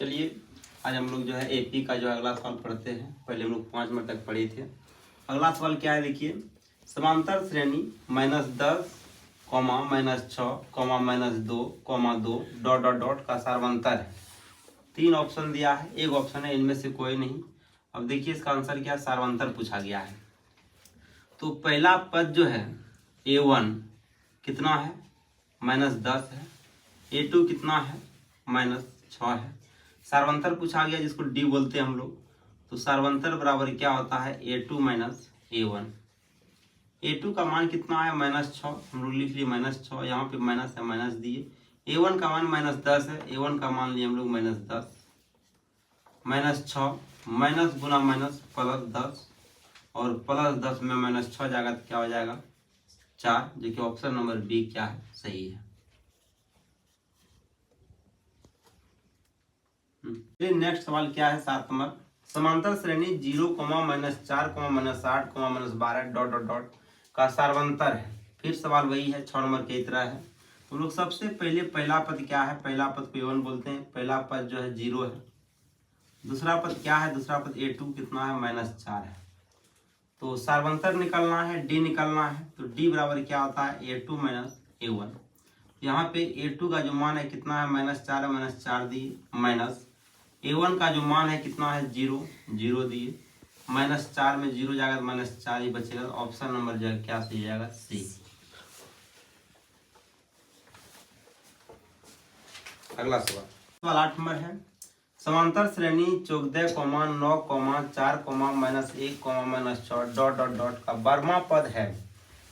चलिए आज हम लोग जो है एपी का जो अगला सवाल पढ़ते हैं। पहले हम लोग 5 मिनट तक पढ़े थे। अगला सवाल क्या है, देखिए। समांतर श्रेणी -10, -6, -2, -2 डॉट डॉट डॉट का सार्वंतर है। 3 ऑप्शन दिया है, एक ऑप्शन है इनमें से कोई नहीं। अब देखिए इसका आंसर क्या है, सार्वंतर पूछा गया है। तो पहला पद जो है A1 कितना है, -10 है। A2 कितना है, -6 है। सार्वंतर पूछा गया जिसको डी बोलते हैं हम लोग। तो सार्वंतर बराबर क्या होता है, A2 - A1। A2 का मान कितना है, -6। हम लोग लिख लिए -6, यहाँ पे माइनस है, माइनस दिए। A1 का मान -10 है, A1 का मान लिए हम लोग -10। -6 माइनस गुना माइनस +10 और +10 में -6 जाएगा तो क्या हो जाएगा, 4, जो कि ऑप्शन नंबर बी क्या है, सही है। नेक्स्ट सवाल क्या है, 7 नंबर। समांतर श्रेणी 0, -4, -8, -12 डॉट डॉट डॉट का सार्वंतर है। फिर सवाल वही है, 6 नंबर की तरह है। तो लोग सबसे पहले पहला पद क्या है, पहला पद को A1 बोलते हैं। पहला पद जो है 0 है। दूसरा पद क्या है, दूसरा पद A2 कितना है, -4 है। तो सार्वंतर निकालना है, डी निकालना है। तो डी बराबर क्या होता है, A2 - A1। यहाँ पे A2 का जो मान है कितना है, -4 है, -4 दिए, माइनस A1 का जो मान है कितना है, 0, 0 दिए। -4 में 0 जाएगा तो -4 ही बचेगा। ऑप्शन नंबर जो है क्या सही जाएगा, सी। अगला सवाल 8 नंबर है। समांतर श्रेणी 14, 9, 4, -1, -6 डॉट डॉट डॉट का बारहवां पद है।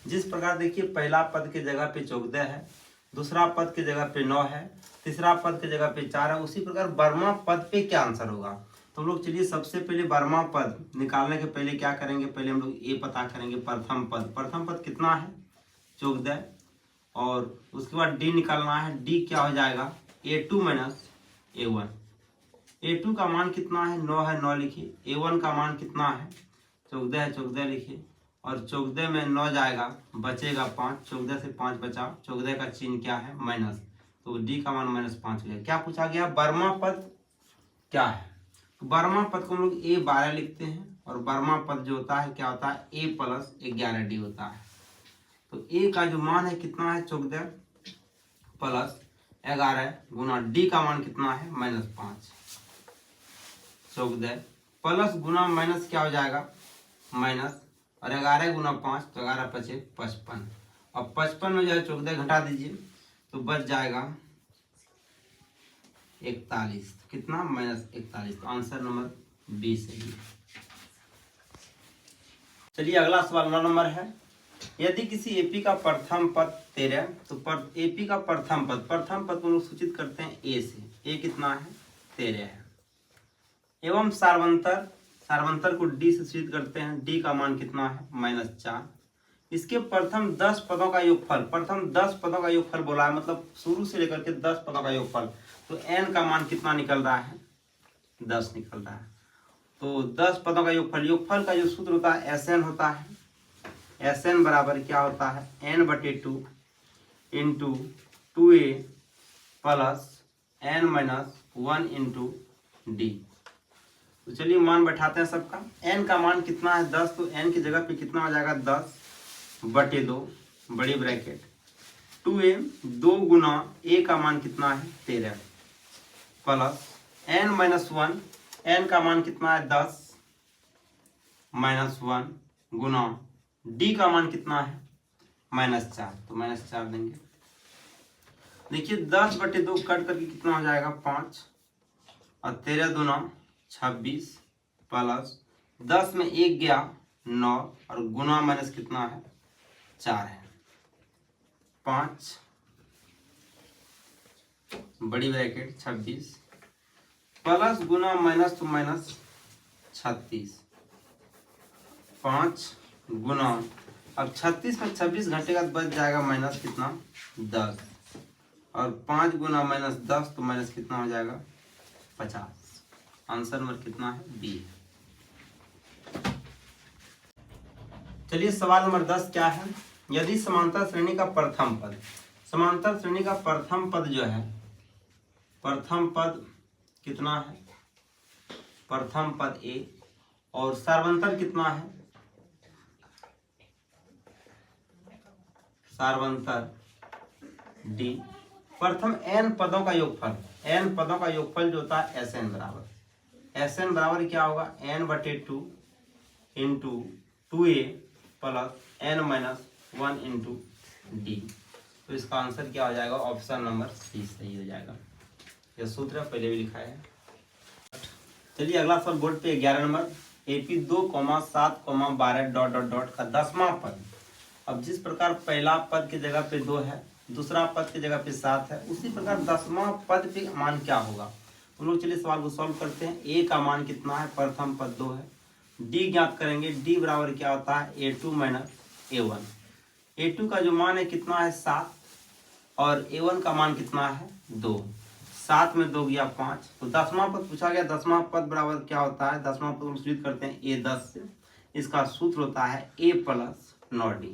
जिस प्रकार देखिए पहला पद के जगह पे 14 है, दूसरा पद के जगह पे 9 है, तीसरा पद के जगह पे 4 है, उसी प्रकार 12वां पद पे क्या आंसर होगा। तो हम लोग चलिए सबसे पहले 12वां पद निकालने के पहले क्या करेंगे, पहले हम लोग ये पता करेंगे प्रथम पद। प्रथम पद कितना है, 14, और उसके बाद डी निकालना है। डी क्या हो जाएगा, A2 - A1। A2 का मान कितना है, 9 है, 9 लिखिए। A1 का मान कितना है, 14 है, 14 लिखिए। और 14 में 9 जाएगा, बचेगा 5। 14 से 5 बचा, 14 का चिन्ह क्या है, माइनस। तो डी का मान -5 हो गया। क्या पूछा गया, 12वां पद क्या है। तो 12वां पद को हम लोग A12 लिखते हैं। और 12वां पद जो होता है क्या होता है, A + 11D होता है। तो A का जो मान है कितना है, 14 + 11 गुना डी का मान कितना है, -5। 14 प्लस गुना माइनस क्या हो जाएगा, माइनस, और 11 गुना 5 तो 11 × 5 = 55। और 55 में जो है 14 घटा दीजिए तो बच जाएगा 41। तो कितना, -41। तो आंसर नंबर बी सही है। चलिए अगला सवाल 9 नंबर है। यदि किसी एपी का प्रथम पद 13, तो एपी का प्रथम पद को लोग सूचित करते हैं ए से। ए कितना है, 13 है। एवं सार्वंतर को डी से सूचित करते हैं। डी का मान कितना है, -4। इसके प्रथम 10 पदों का योगफल बोला है, मतलब शुरू से लेकर के 10 पदों का योगफल। तो n का मान कितना निकल रहा है, 10 निकल रहा है। तो 10 पदों का योगफल का जो सूत्र होता है Sn होता है। Sn बराबर क्या होता है, n/2 × 2a + n-1 × d। तो चलिए मान बैठाते हैं सबका। n का मान कितना है, 10। तो n की जगह पे कितना हो जाएगा, 10/2 बड़ी ब्रैकेट 2a 2 गुना a का मान कितना है, 13 प्लस n-1। n का मान कितना है, 10 -1 गुना d का मान कितना है, -4। तो -4 देंगे। देखिए 10/2 कट करके कितना हो जाएगा, 5, और 13 दूना 26 प्लस 10 में 1 गया 9, और गुना माइनस कितना है, 4 है। 5 बड़ी ब्रैकेट 26 प्लस गुना माइनस तो -36। 5 गुना, अब 36 में 26 घटेगा तो बच जाएगा माइनस कितना, 10। और 5 गुना -10 तो माइनस कितना हो जाएगा, 50। आंसर नंबर कितना है, बी। चलिए सवाल नंबर 10 क्या है। यदि समांतर श्रेणी का प्रथम पद जो है, प्रथम पद कितना है, प्रथम पद ए, और सार्वंतर कितना है, सार्वंतर डी। प्रथम n पदों का योगफल, n पदों का योगफल जो होता है Sn बराबर, Sn बराबर क्या होगा, n/2 into 2a plus n-1 into D. तो इसका आंसर क्या हो जाएगा, ऑप्शन नंबर सी सही हो जाएगा। यह सूत्र पहले भी लिखा है। चलिए अगला सवाल बोर्ड पे 11 number, AP 2,7,12 dot dot dot का 10वां पद। अब जिस प्रकार पहला पद की जगह पे 2 है, दूसरा पद की जगह पे 7 है, उसी प्रकार 10वां पद पे मान क्या होगा। हम लोग चलिए सवाल को सॉल्व करते हैं। ए का मान कितना है, प्रथम पद 2 है, डी ज्ञात करेंगे। डी बराबर क्या होता है, A2 माइनस A1। A2 का जो मान है कितना है 7, और A1 का मान कितना है 2। 7 में 2 गया 5, तो 10वां पद पूछा गया। 10वां पद बराबर क्या होता है, 10वां पद हम सूचित करते हैं A10 से। इसका सूत्र होता है A प्लस 9D।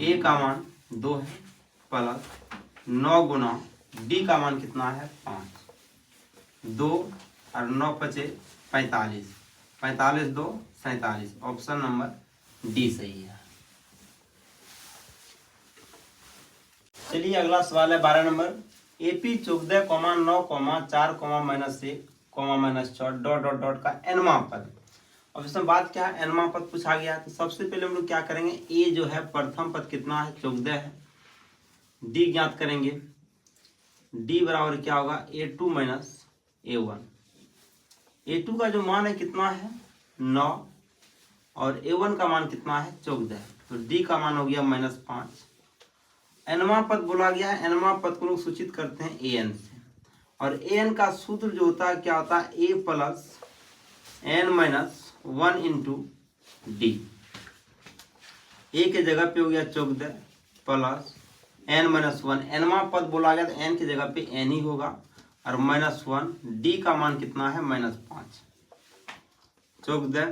A का मान 2 है प्लस 9 गुना D का मान कितना है 5। 2 और 9 बचे 45, 45 2 47। ऑप्शन नंबर डी सही है। चलिए अगला सवाल है 12 number, AP 14,9,4,-1,-4 dot dot dot का nवां पद। अब इसमें बात क्या है, nवां पद पूछा गया है। तो सबसे पहले हम लोग क्या करेंगे, A जो है प्रथम पद कितना है 14 है, D ज्ञात करेंगे। D बराबर क्या होगा, A2 माइनस A1। A2 का जो मान है कितना है 9, और A1 का मान कितना है 14, तो D का मान हो गया -5। nवां पद बोला गया है, nवां पद को लोग सूचित करते हैं an से, और an का सूत्र जो होता है क्या होता है, a plus n-1 into D. a के जगह पे हो गया 14 प्लस n-1। nवां पद बोला गया तो n की जगह पे n ही होगा, और -1। d का मान कितना है -5। 14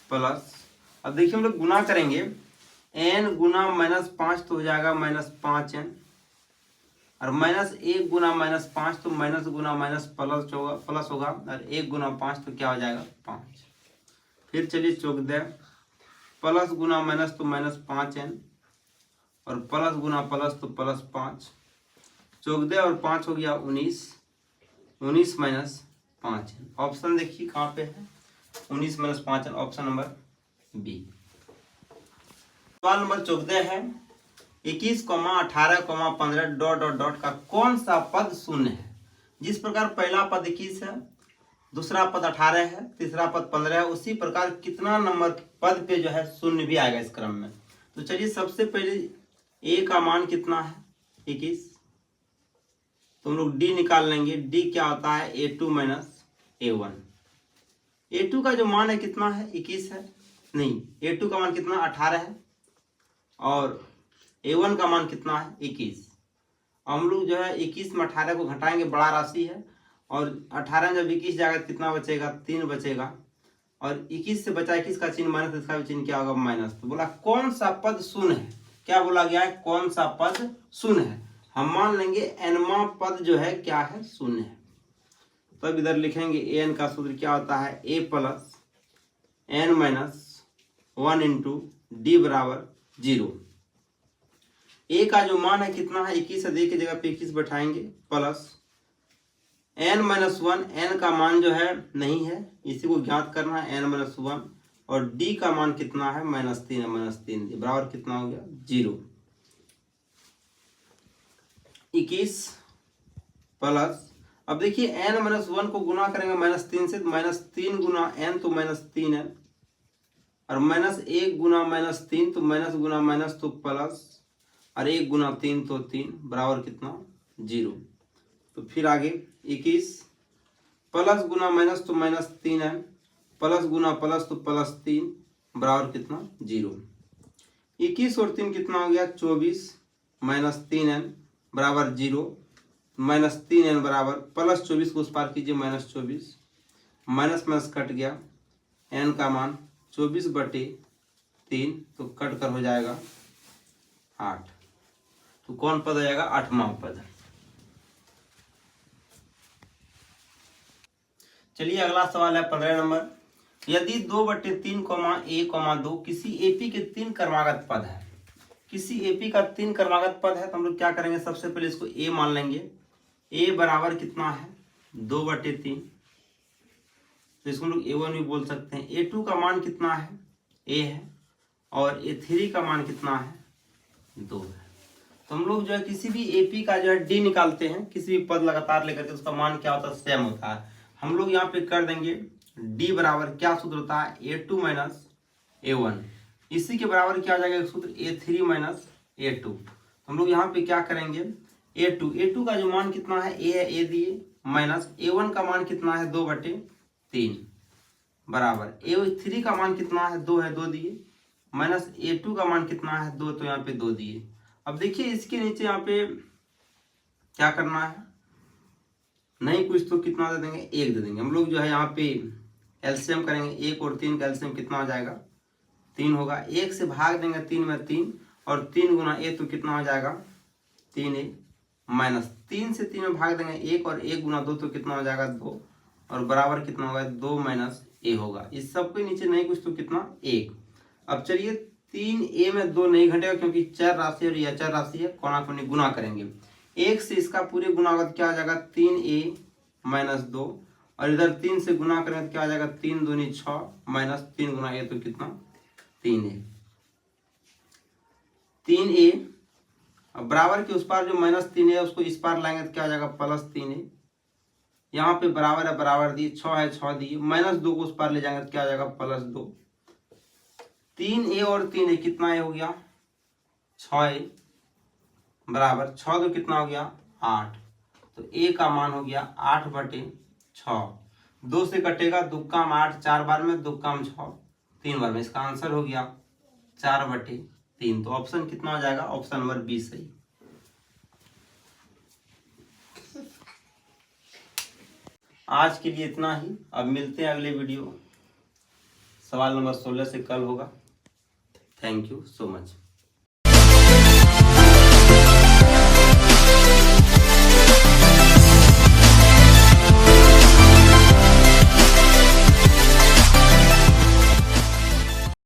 प्लस, अब देखिए हम लोग गुना करेंगे, n गुना -5 तो हो जाएगा -5n, और -1 गुना -5 तो माइनस गुना माइनस प्लस होगा, और 1 गुना 5 तो क्या हो जाएगा 5। फिर चलिए 14 प्लस गुना माइनस तो -5n, और प्लस गुना प्लस तो +5। 14 और 5 हो गया 19, 19 -5n। ऑप्शन देखिए कहाँ पे है, 19 -5n, ऑप्शन नंबर बी। सवाल नंबर 14 है, 21, 18, 15 डॉट डॉट डॉट का कौन सा पद शून्य है। जिस प्रकार पहला पद 21 है, दूसरा पद 18 है, तीसरा पद 15 है, उसी प्रकार कितना नंबर पद पे जो है शून्य भी आएगा इस क्रम में। तो चलिए सबसे पहले a का मान कितना है 21, तो हम लोग d निकाल लेंगे। d क्या होता है, A2 माइनस A1। A2 का जो मान है कितना है 21 है, नहीं, A2 का मान कितना 18 है, और A1 का मान कितना है 21। हम लोग जो है 21 में 18 को घटाएंगे, बड़ा राशि है, और 18 जब 21 जाएगा तो कितना बचेगा, 3 बचेगा, और 21 से बचा 21 का चिन्ह माइनस, इसका भी चिन्ह क्या होगा माइनस। तो बोला कौन सा पद शून्य है, क्या बोला गया है, कौन सा पद शून्य है। हम मान लेंगे nवां पद जो है क्या है, शून्य है। तब इधर लिखेंगे an का सूत्र क्या होता है, a plus n-1 into D बराबर 0। a का जो मान है कितना है 21 है, की जगह पे 21 बैठाएंगे, प्लस n-1। n का मान जो है नहीं है, इसी को ज्ञात करना है, n-1, और d का मान कितना है -3 है, -3 बराबर कितना हो गया 0। 21 प्लस, अब देखिए n-1 को गुना करेंगे -3 से, तो -3 गुना n तो -3n, और -1 गुना -3 तो माइनस गुना माइनस तो प्लस, और 1 गुना 3 तो 3 बराबर कितना 0। तो फिर आगे 21 प्लस गुना माइनस तो -3n, प्लस गुना प्लस तो +3 बराबर कितना 0। 21 और 3 कितना हो गया 24, -3n बराबर 0, -3n बराबर +24 को उस पार कीजिए -24, माइनस माइनस कट गया, n का मान 24/3, तो कट कर हो जाएगा 8। तो कौन पद आ जाएगा, 8वां पद। चलिए अगला सवाल है 15 नंबर। यदि 2/3, (a, 2) किसी एपी के 3 क्रमागत पद है, किसी एपी का 3 क्रमागत पद है, तो हम लोग क्या करेंगे, सबसे पहले इसको ए मान लेंगे। ए बराबर कितना है 2/3, तो इसको हम लोग A1 भी बोल सकते हैं। A2 का मान कितना है, A है, और A3 का मान कितना है 2 है। तो हम लोग जो है किसी भी एपी का जो है डी निकालते हैं, किसी भी पद लगातार लेकर के उसका मान क्या होता है, सेम होता है। हम लोग यहाँ पे कर देंगे डी बराबर क्या सूत्र होता है, A2 माइनस A1। इसी के बराबर क्या हो जाएगा सूत्र, A3 माइनस A2। हम लोग यहाँ पे क्या करेंगे, A2 का जो मान कितना है, A है, A दिए, माइनस A1 का मान कितना है 2/3 बराबर A3 का मान कितना है 2 है, 2 दिए, माइनस A2 का मान कितना है 2, तो यहाँ पे 2 दिए। अब देखिए इसके नीचे यहाँ पे क्या करना है, नहीं कुछ तो कितना दे देंगे, 1 दे देंगे। हम लोग जो है यहाँ पे एलसीएम करेंगे, 1 और 3 का एलसीएम कितना हो जाएगा 3 होगा। 1 से भाग देंगे 3 में 3, और 3 गुना ए तो कितना हो जाएगा 3a, माइनस 3 से 3 में भाग देंगे 1, और 1 गुना 2 तो कितना हो जाएगा 2, और बराबर कितना होगा 2 माइनस ए होगा। इस सब के नीचे नहीं कुछ तो कितना 1। अब चलिए 3a में 2 नहीं घटेगा क्योंकि चर राशि और यह चर राशि है, कोना कोनी गुना करेंगे। 1 से इसका पूरे गुना होगा तो क्या आ जाएगा 3a माइनस 2, और इधर 3 से गुना करेंगे तो क्या आ जाएगा 3 दूनी 6, माइनस 3 गुना ए तो कितना 3a। 3a अब बराबर के उस पार जो माइनस 3 है उसको इस पार लाएंगे तो क्या आ जाएगा प्लस 3a। यहाँ पे बराबर है, बराबर दिए, 6 है 6 दिए, माइनस 2 को उस पार ले जाएंगे तो क्या आ जाएगा प्लस 2। 3a और 3a कितना हो गया 6a, बराबर 6 तो कितना हो गया 8, तो a का मान हो गया 8/6। 2 से कटेगा, 2 काम 8, 4 बार में, 2 काम 6, 3 बार में। इसका आंसर हो गया 4/3। तो ऑप्शन कितना हो जाएगा, ऑप्शन नंबर बी सही। आज के लिए इतना ही, अब मिलते हैं अगले वीडियो। सवाल नंबर 16 से कल होगा। Thank you so much.